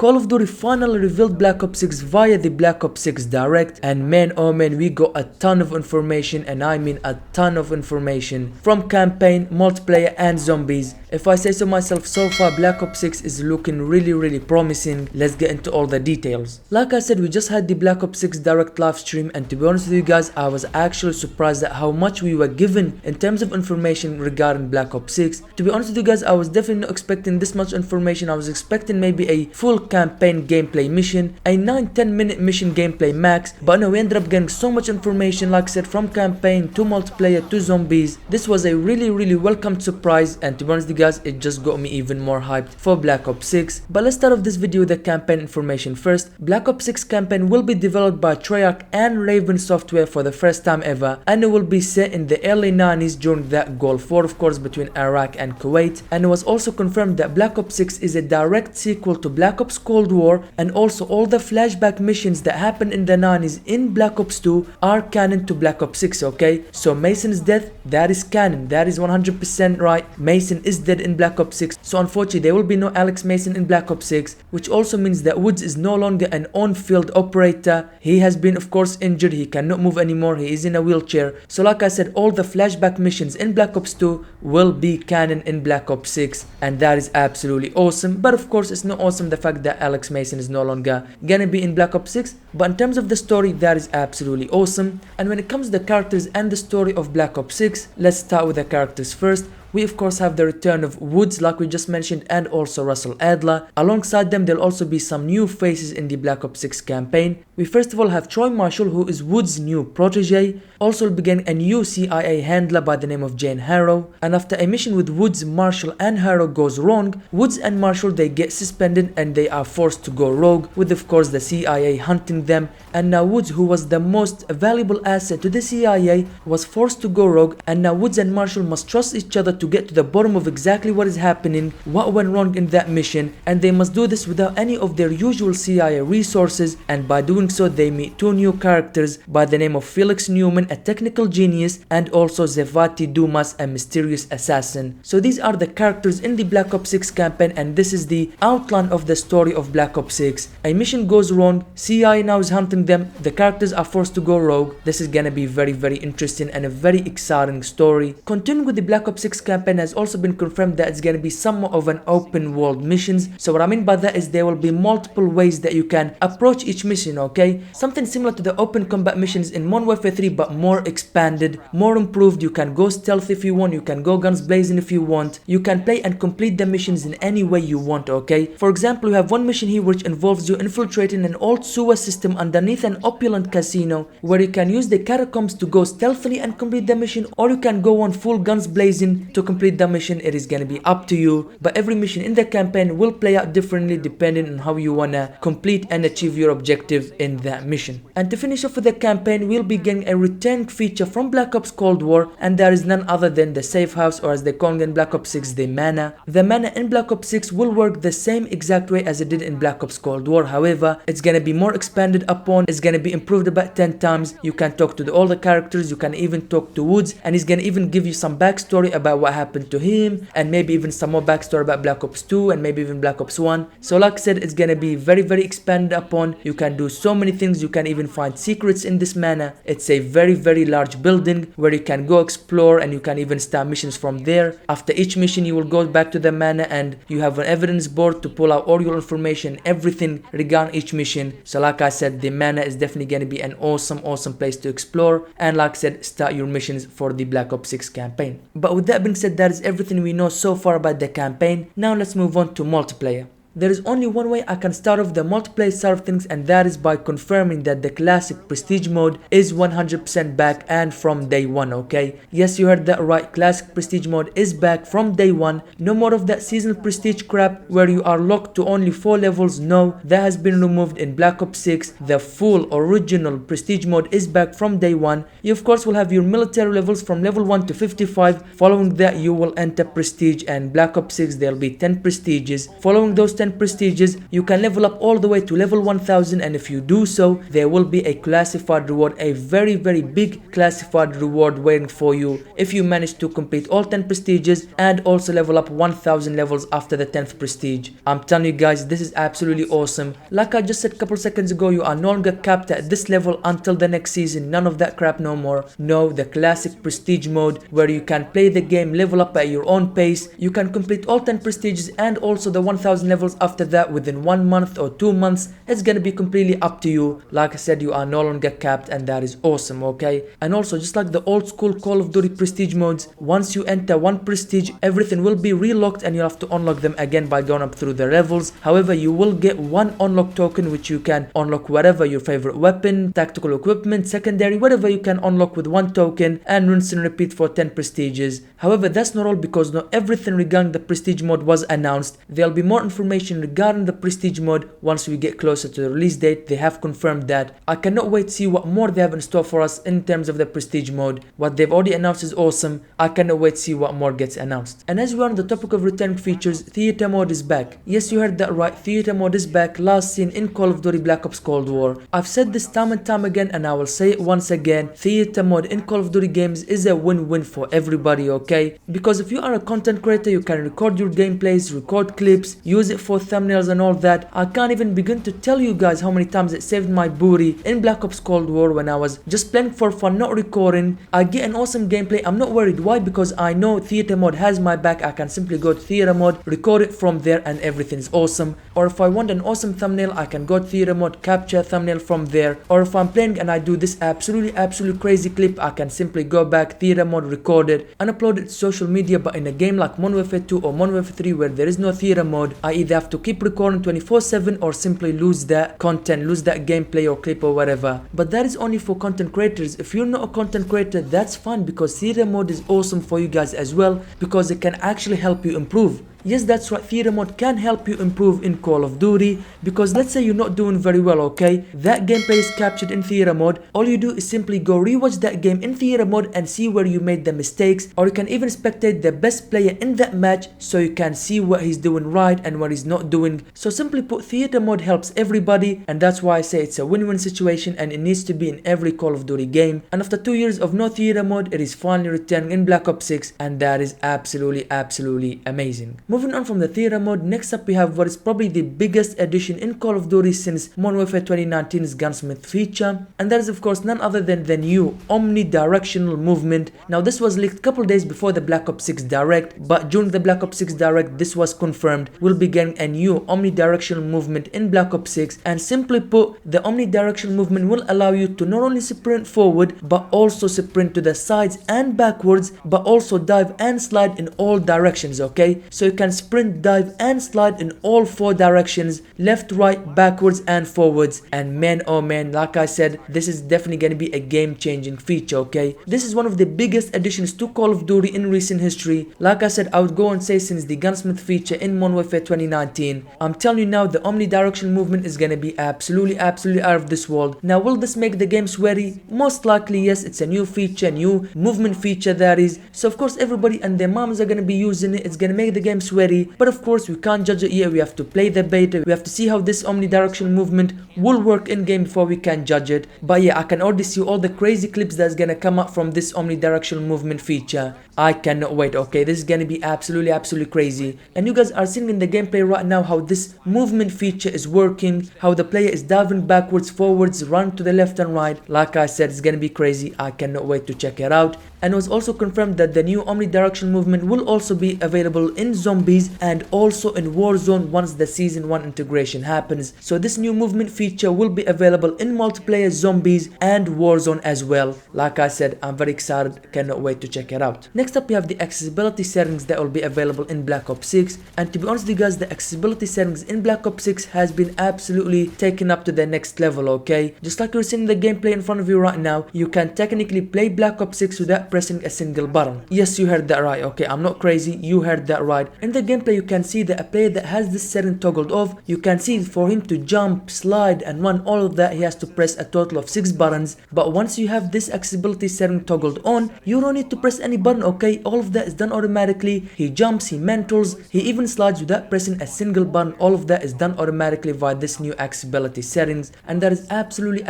Call of Duty finally revealed Black Ops 6 via the Black Ops 6 Direct, and man oh man, we got a ton of information, and I mean a ton of information from campaign, multiplayer and zombies. If I say so myself, so far Black Ops 6 is looking really promising. Let's get into all the details. Like I said, we just had the Black Ops 6 Direct live stream, and to be honest with you guys, I was actually surprised at how much we were given in terms of information regarding Black Ops 6. To be honest with you guys, I was definitely not expecting this much information. I was expecting maybe a full campaign gameplay mission, a 9-10 minute mission gameplay max, but no, we ended up getting so much information, like I said, from campaign to multiplayer to zombies. This was a really welcome surprise, and to be honest with you guys, it just got me even more hyped for Black Ops 6. But let's start off this video with the campaign information first. Black Ops 6 campaign will be developed by Treyarch and Raven Software for the first time ever, and it will be set in the early 90s during that Gulf War, of course, between Iraq and Kuwait. And it was also confirmed that Black Ops 6 is a direct sequel to Black Ops Cold War, and also all the flashback missions that happened in the 90s in Black Ops 2 are canon to Black Ops 6, okay? So Mason's death, that is canon, that is 100% right. Mason is dead in Black Ops 6, so unfortunately there will be no Alex Mason in Black Ops 6, which also means that Woods is no longer an on-field operator. He has been, of course, injured, he cannot move anymore, he is in a wheelchair. So like I said, all the flashback missions in Black Ops 2 will be canon in Black Ops 6, and that is absolutely awesome. But of course, it's not awesome the fact that Alex Mason is no longer gonna be in Black Ops 6, but in terms of the story, that is absolutely awesome. And when it comes to the characters and the story of Black Ops 6, let's start with the characters first. We of course have the return of Woods, like we just mentioned, and also Russell Adler. Alongside them, there'll also be some new faces in the Black Ops 6 campaign. We first of all have Troy Marshall, who is Woods' new protege. Also will begin a new CIA handler by the name of Jane Harrow. And after a mission with Woods, Marshall and Harrow goes wrong, Woods and Marshall, they get suspended and they are forced to go rogue, with of course the CIA hunting them. And now Woods, who was the most valuable asset to the CIA, was forced to go rogue, and now Woods and Marshall must trust each other to get to the bottom of exactly what is happening, what went wrong in that mission, and they must do this without any of their usual CIA resources. And by doing so, they meet two new characters by the name of Felix Newman, a technical genius, and also Zevati Dumas, a mysterious assassin. So these are the characters in the Black Ops 6 campaign, and this is the outline of the story of Black Ops 6. A mission goes wrong, CIA now is hunting them, the characters are forced to go rogue. This is gonna be very interesting and a very exciting story. Continuing with the Black Ops 6 campaign, has also been confirmed that it's gonna be somewhat of an open world missions. So what I mean by that is there will be multiple ways that you can approach each mission, okay? Something similar to the open combat missions in Modern Warfare 3, but more expanded, more improved. You can go stealth if you want, you can go guns blazing if you want, you can play and complete the missions in any way you want, okay? For example, we have one mission here which involves you infiltrating an old sewer system underneath an opulent casino, where you can use the catacombs to go stealthily and complete the mission, or you can go on full guns blazing to complete the mission. It is gonna be up to you, but every mission in the campaign will play out differently depending on how you wanna complete and achieve your objective in that mission. And to finish off with the campaign, we'll be getting a return feature from Black Ops Cold War, and there is none other than the safe house, or as they call it in Black Ops 6, the mana. The mana in Black Ops 6 will work the same exact way as it did in Black Ops Cold War. However, it's gonna be more expanded upon, it's gonna be improved about 10 times. You can talk to all the characters, you can even talk to Woods, and he's gonna even give you some backstory about what happened to him, and maybe even some more backstory about Black Ops 2 and maybe even Black Ops 1. So like I said, it's gonna be very expanded upon. You can do so many things, you can even find secrets in this mana. It's a very large building where you can go explore, and you can even start missions from there. After each mission, you will go back to the mana and you have an evidence board to pull out all your information, everything regarding each mission. So like I said, the mana is definitely gonna be an awesome place to explore, and like I said, start your missions for the Black Ops 6 campaign. But with that being said, that is everything we know so far about the campaign. Now let's move on to multiplayer. There is only one way I can start off the multiplayer side of things, and that is by confirming that the classic prestige mode is 100% back and from day one, okay? Yes, you heard that right, classic prestige mode is back from day one. No more of that seasonal prestige crap where you are locked to only 4 levels. No, that has been removed in Black Ops 6. The full original prestige mode is back from day one. You of course will have your military levels from level 1 to 55. Following that, you will enter prestige, and Black Ops 6 there'll be 10 prestiges. Following those 10 10 prestiges, you can level up all the way to level 1000, and if you do so, there will be a classified reward, a very big classified reward waiting for you if you manage to complete all 10 prestiges and also level up 1000 levels after the 10th prestige. I'm telling you guys, this is absolutely awesome. Like I just said a couple seconds ago, you are no longer capped at this level until the next season. None of that crap no more. No, the classic prestige mode where you can play the game, level up at your own pace. You can complete all 10 prestiges and also the 1000 levels after that within 1 month or 2 months. It's gonna be completely up to you. Like I said, you are no longer capped, and that is awesome, okay? And also, just like the old school Call of Duty prestige modes, once you enter one prestige, everything will be relocked and you have to unlock them again by going up through the levels. However, you will get one unlock token which you can unlock whatever, your favorite weapon, tactical equipment, secondary, whatever you can unlock with one token, and rinse and repeat for 10 prestiges. However, that's not all, because not everything regarding the prestige mode was announced. There'll be more information regarding the prestige mode once we get closer to the release date. They have confirmed that. I cannot wait to see what more they have in store for us in terms of the prestige mode. What they've already announced is awesome. I cannot wait to see what more gets announced. And as we are on the topic of returning features, theater mode is back. Yes, you heard that right, theater mode is back, last seen in Call of Duty Black Ops Cold War. I've said this time and time again, and I will say it once again, theater mode in Call of Duty games is a win-win for everybody, okay? Because if you are a content creator, you can record your gameplays, record clips, use it for thumbnails and all that. I can't even begin to tell you guys how many times it saved my booty in Black Ops Cold War when I was just playing for fun, not recording. I get an awesome gameplay, I'm not worried. Why? Because I know theater mode has my back. I can simply go to theater mode, record it from there, and everything's awesome. Or if I want an awesome thumbnail, I can go to theater mode, capture a thumbnail from there. Or if I'm playing and I do this absolutely crazy clip, I can simply go back, theater mode, record it, and upload it to social media. But in a game like Modern Warfare 2 or Modern Warfare 3 where there is no theater mode, I either have to keep recording 24/7 or simply lose that content, lose that gameplay or clip or whatever. But that is only for content creators. If you're not a content creator, that's fine, because theater mode is awesome for you guys as well, because it can actually help you improve. Yes, that's right, theater mode can help you improve in Call of Duty, because let's say you're not doing very well, okay? That gameplay is captured in theater mode. All you do is simply go rewatch that game in theater mode and see where you made the mistakes, or you can even spectate the best player in that match so you can see what he's doing right and what he's not doing. So simply put, theater mode helps everybody, and that's why I say it's a win-win situation, and it needs to be in every Call of Duty game. And after 2 years of no theater mode, it is finally returning in Black Ops 6, and that is absolutely amazing. Moving on from the theater mode, next up we have what is probably the biggest addition in Call of Duty since Modern Warfare 2019's Gunsmith feature, and that is of course none other than the new omnidirectional movement. Now this was leaked a couple days before the Black Ops 6 Direct, but during the Black Ops 6 Direct this was confirmed. We'll be getting a new omnidirectional movement in Black Ops 6, and simply put, the omnidirectional movement will allow you to not only sprint forward but also sprint to the sides and backwards, but also dive and slide in all directions, okay? So you can sprint, dive and slide in all 4 directions, left, right, backwards and forwards. And man, oh man, like I said, this is definitely going to be a game-changing feature, okay? This is one of the biggest additions to Call of Duty in recent history. Like I said, I would go and say since the Gunsmith feature in Modern Warfare 2019. I'm telling you now, the omnidirectional movement is going to be absolutely out of this world. Now, will this make the game sweaty? Most likely yes. It's a new feature, new movement feature that is. So of course everybody and their moms are going to be using it. It's going to make the game sweaty, but of course we can't judge it yet. We have to play the beta, we have to see how this omnidirectional movement will work in game before we can judge it. But yeah, I can already see all the crazy clips that's gonna come up from this omnidirectional movement feature. I cannot wait, okay? This is gonna be absolutely crazy. And you guys are seeing in the gameplay right now how this movement feature is working, how the player is diving backwards, forwards, run to the left and right. Like I said, it's gonna be crazy. I cannot wait to check it out. And it was also confirmed that the new omnidirectional movement will also be available in Zombies and also in Warzone once the Season 1 integration happens. So this new movement feature will be available in multiplayer, Zombies and Warzone as well. Like I said, I'm very excited, cannot wait to check it out. Next up we have the accessibility settings that will be available in Black Ops 6. And to be honest with you guys, the accessibility settings in Black Ops 6 has been absolutely taken up to the next level, okay? Just like you're seeing the gameplay in front of you right now, you can technically play Black Ops 6 without pressing a single button. Yes, you heard that right, okay, I'm not crazy, you heard that right. In the gameplay you can see that a player that has this setting toggled off, you can see for him to jump, slide and run, all of that he has to press a total of 6 buttons. But once you have this accessibility setting toggled on, you don't need to press any button, okay, all of that is done automatically. He jumps, he mentals, he even slides without pressing a single button. All of that is done automatically via this new accessibility settings, and that is absolutely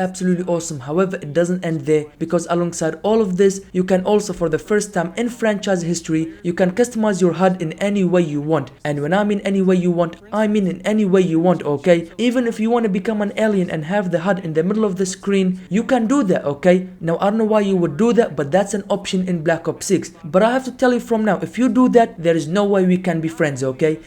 awesome. However, it doesn't end there, because alongside all of this, you can also, for the first time in franchise history, you can customize your HUD in any way you want. And when I mean any way you want, I mean in any way you want, okay? Even if you want to become an alien and have the HUD in the middle of the screen, you can do that, okay? Now I don't know why you would do that, but that's an option in Black Ops 6. But I have to tell you from now, if you do that, there is no way we can be friends, okay?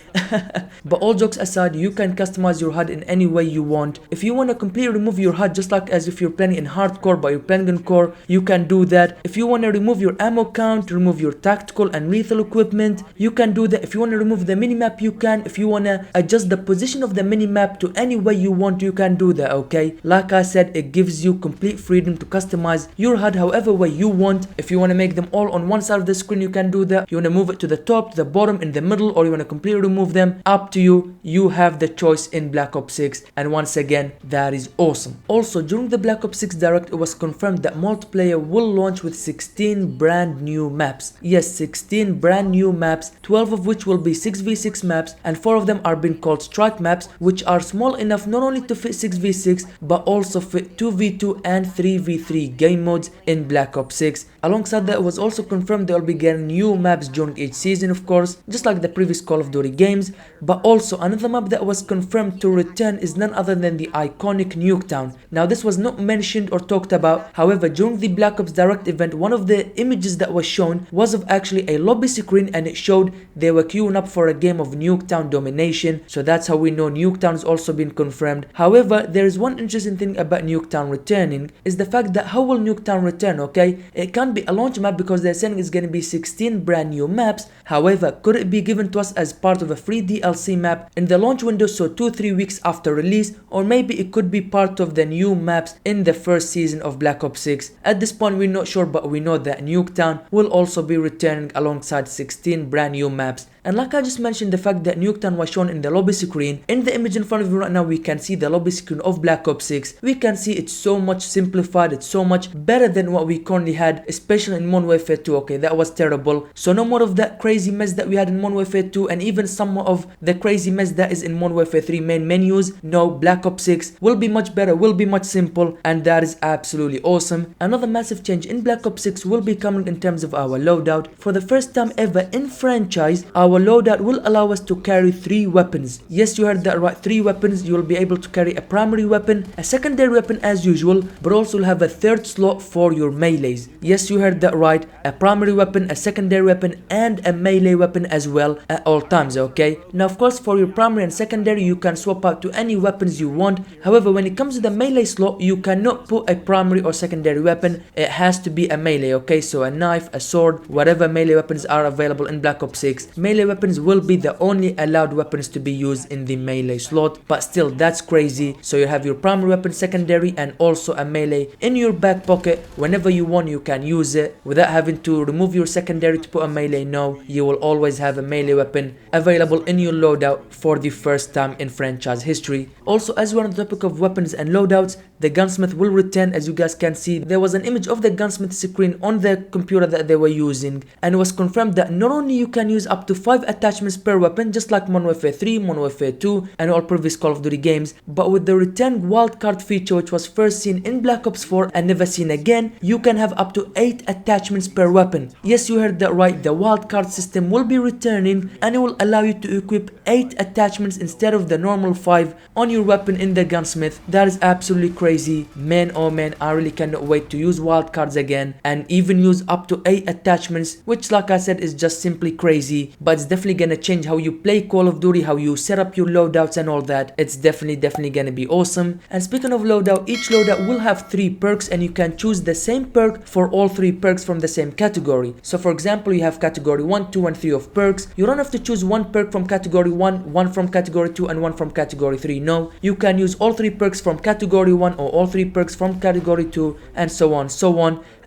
But all jokes aside, you can customize your HUD in any way you want. If you want to completely remove your HUD, just like as if you're playing in hardcore but you're playing in core, you can do that. If you want to remove your ammo count, remove your tactical and lethal equipment, you can do that. If you want to remove the minimap, you can. If you want to adjust the position of the minimap to any way you want, you can do that, okay? Like I said, it gives you complete freedom to customize your HUD however way you want. If you want to make them all on one side of the screen, you can do that. You want to move it to the top, to the bottom, in the middle, or you want to completely remove them, up to you. You have the choice in Black Ops 6, and once again, that is awesome. Also, during the Black Ops 6 Direct, it was confirmed that multiplayer will launch with 16 brand new maps. Yes, 16 brand new maps, 12 of which will be 6v6 maps, and 4 of them are being called strike maps, which are small enough not only to fit 6v6 but also fit 2v2 and 3v3 game modes in Black Ops 6. Alongside that, it was also confirmed they will be getting new maps during each season, of course, just like the previous Call of Duty games. But also another map that was confirmed to return is none other than the iconic Nuketown. Now this was not mentioned or talked about, however during the Black Ops Direct event, one of the images that was shown was of actually a lobby screen, and it showed they were queuing up for a game of Nuketown domination. So that's how we know Nuketown has also been confirmed. However, there is one interesting thing about Nuketown returning, is the fact that how will Nuketown return, okay? It can't be a launch map because they're saying it's going to be 16 brand new maps. However, could it be given to us as part of a free DLC map in the launch window, so 2-3 weeks after release, or maybe it could be part of the new maps in the first season of Black Ops 6. At this point we're not sure, but we know that Nuketown will also be returning alongside 16 brand new maps. And like I just mentioned, the fact that Nuketown was shown in the lobby screen, in the image in front of you right now, we can see the lobby screen of Black Ops 6. We can see it's so much simplified, it's so much better than what we currently had, especially in Modern Warfare 2. Okay, that was terrible. So no more of that crazy mess that we had in Modern Warfare 2, and even some of the crazy mess that is in Modern Warfare 3 main menus. No, Black Ops 6 will be much better, will be much simple, and that is absolutely awesome. Another massive change in Black Ops 6 will be coming in terms of our loadout. For the first time ever in franchise, our loadout will allow us to carry 3 weapons. Yes, you heard that right, 3 weapons. You will be able to carry a primary weapon, a secondary weapon as usual, but also will have a 3rd slot for your melees. Yes, you heard that right, a primary weapon, a secondary weapon, and a melee weapon as well at all times, okay? Now of course, for your primary and secondary, you can swap out to any weapons you want. However, when it comes to the melee slot, you cannot put a primary or secondary weapon. It has to be a melee, okay? So a knife, a sword, whatever melee weapons are available in Black Ops 6, melee weapons will be the only allowed weapons to be used in the melee slot. But still, that's crazy. So you have your primary weapon, secondary, and also a melee in your back pocket. Whenever you want, you can use it without having to remove your secondary to put a melee. No, you will always have a melee weapon available in your loadout for the first time in franchise history. Also, as we're on the topic of weapons and loadouts, the gunsmith will return. As you guys can see, there was an image of the gunsmith screen on the computer that they were using, and it was confirmed that not only you can use up to 5 attachments per weapon, just like Modern Warfare 3, Modern Warfare 2, and all previous Call of Duty games, but with the returned wildcard feature, which was first seen in Black Ops 4 and never seen again, you can have up to 8 attachments per weapon. Yes, you heard that right, the wildcard system will be returning, and it will allow you to equip 8 attachments instead of the normal 5 on your weapon in the gunsmith. That is absolutely crazy. Man, oh man, I really cannot wait to use wildcards again and even use up to 8 attachments, which like I said is just simply crazy. But it's definitely gonna change how you play Call of Duty, how you set up your loadouts and all that. It's definitely gonna be awesome. And speaking of loadout, each loadout will have 3 perks, and you can choose the same perk for all 3 perks from the same category. So for example, you have category 1, 2 and 3 of perks. You don't have to choose 1 perk from category 1, 1 from category 2 and 1 from category 3. No, you can use all 3 perks from category 1 or all 3 perks from category 2, and so on.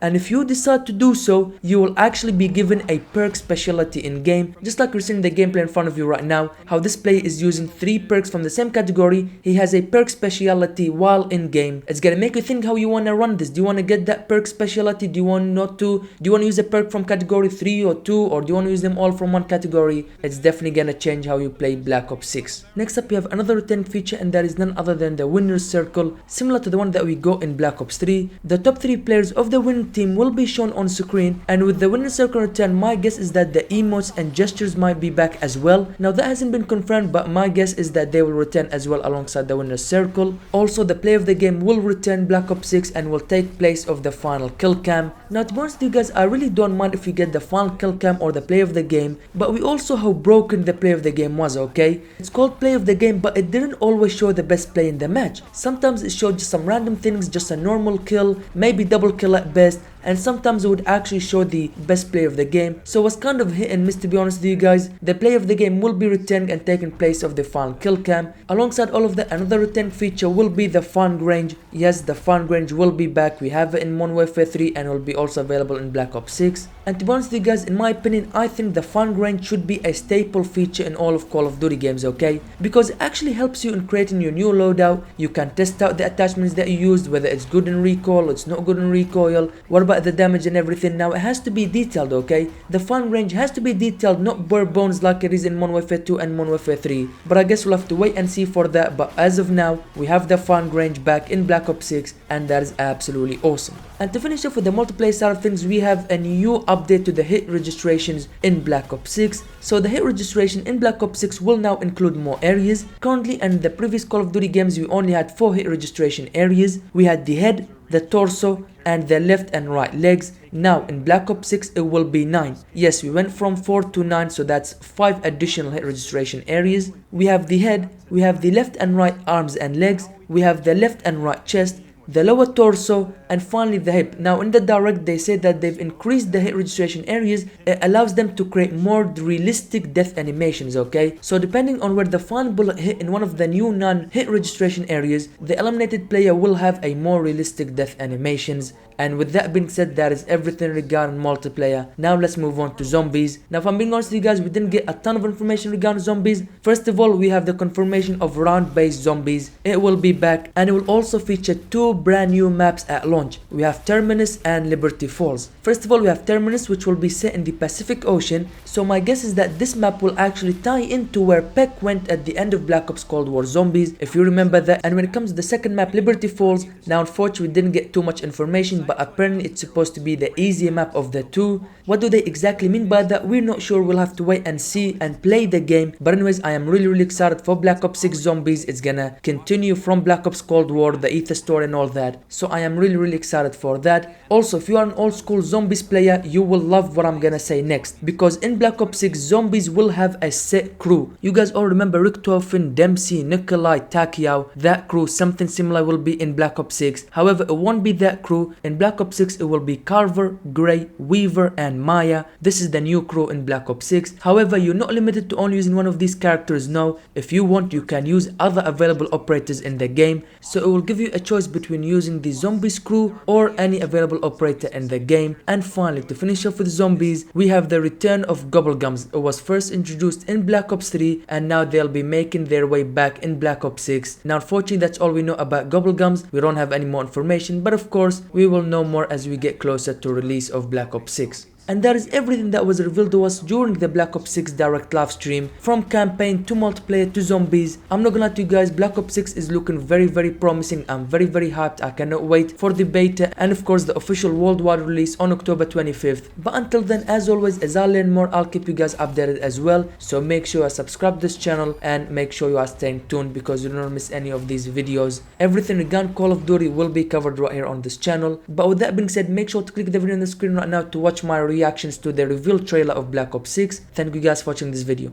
and if you decide to do so, you will actually be given a perk specialty in game, just like we're seeing the gameplay in front of you right now, how this player is using 3 perks from the same category. He has a perk specialty while in game. It's gonna make you think how you wanna run this. Do you wanna get that perk specialty? Do you want not to? Do you wanna use a perk from category 3 or 2, or do you wanna use them all from one category? It's definitely gonna change how you play Black Ops 6. Next up, we have another return feature, and that is none other than the winner's circle, similar to the one that we got in Black Ops 3. The top 3 players of the winning team will be shown on screen, and with the winner's circle return, my guess is that the emotes and gestures might be back as well. Now that hasn't been confirmed, but my guess is that they will return as well alongside the winner's circle. Also, the play of the game will return Black Ops 6 and will take place of the final kill cam. Now to be honest with you guys, I really don't mind if you get the final kill cam or the play of the game, but we also how broken the play of the game was, okay? It's called play of the game, but it didn't always show the best play in the match. Sometimes it showed just some random things, just a normal kill, maybe double kill at best, and sometimes it would actually show the best play of the game. So it was kind of hit and miss, to be honest with you guys. The play of the game will be returned and taking place of the final kill cam. Alongside all of that, another return feature will be the fun range. Yes, the fun range will be back. We have it in Modern Warfare 3 and will be also available in Black Ops 6. And to be honest with you guys, in my opinion, I think the fun range should be a staple feature in all of Call of Duty games, okay? Because it actually helps you in creating your new loadout. You can test out the attachments that you used, whether it's good in recoil or it's not good in recoil. What about the damage and everything? Now it has to be detailed, okay? The fun range has to be detailed, not bare bones like it is in Modern Warfare 2 and Modern Warfare 3. But I guess we'll have to wait and see for that. But as of now, we have the fun range back in Black Ops 6, and that is absolutely awesome. And to finish off with the multiplayer side of things, we have a new update to the hit registrations in Black Ops 6. So the hit registration in Black Ops 6 will now include more areas. Currently, and in the previous Call of Duty games, we only had 4 hit registration areas. We had the head, the torso, and the left and right legs. Now in Black Ops 6 it will be 9. Yes, we went from 4 to 9, so that's 5 additional hit registration areas. We have the head, we have the left and right arms and legs, we have the left and right chest, the lower torso, and finally the hip. Now in the direct they say that they've increased the hit registration areas. It allows them to create more realistic death animations, okay? So depending on where the final bullet hit in one of the new non-hit registration areas, the eliminated player will have a more realistic death animations. And with that being said, that is everything regarding multiplayer. Now let's move on to zombies. Now if I'm being honest with you guys, we didn't get a ton of information regarding zombies. First of all, we have the confirmation of round-based zombies. It will be back, and it will also feature 2 brand new maps at launch. We have Terminus and Liberty Falls. First of all, we have Terminus, which will be set in the Pacific Ocean. So my guess is that this map will actually tie into where Peck went at the end of Black Ops Cold War Zombies, if you remember that. And when it comes to the second map, Liberty Falls, now unfortunately we didn't get too much information, but apparently it's supposed to be the easier map of the 2. What do they exactly mean by that? We're not sure. We'll have to wait and see and play the game. But anyways, I am really excited for Black Ops 6 Zombies. It's gonna continue from Black Ops Cold War, the Ether story and all that. So I am really excited for that. Also, if you are an old school zombies player, you will love what I'm gonna say next, because in Black Ops 6 zombies will have a set crew. You guys all remember Richtofen, Dempsey, Nikolai, Takiao. That crew, something similar will be in Black Ops 6. However, it won't be that crew. In Black Ops 6 it will be Carver, Gray, Weaver and Maya. This is the new crew in Black Ops 6. However, you're not limited to only using one of these characters. No, if you want, you can use other available operators in the game. So it will give you a choice between using the zombies crew or any available operator in the game. And finally, to finish off with zombies, we have the return of Gobblegums. It was first introduced in Black Ops 3 and now they'll be making their way back in Black Ops 6. Now unfortunately, that's all we know about Gobblegums. We don't have any more information, but of course we will know more as we get closer to release of Black Ops 6. And that is everything that was revealed to us during the Black Ops 6 direct live stream, from campaign to multiplayer to zombies. I'm not gonna lie to you guys, Black Ops 6 is looking very promising. I'm very hyped. I cannot wait for the beta and of course the official worldwide release on October 25th. But until then, as always, as I learn more, I'll keep you guys updated as well. So make sure you subscribe to this channel and make sure you are staying tuned, because you don't miss any of these videos. Everything regarding Call of Duty will be covered right here on this channel. But with that being said, make sure to click the video on the screen right now to watch my reactions to the reveal trailer of Black Ops 6. Thank you guys for watching this video.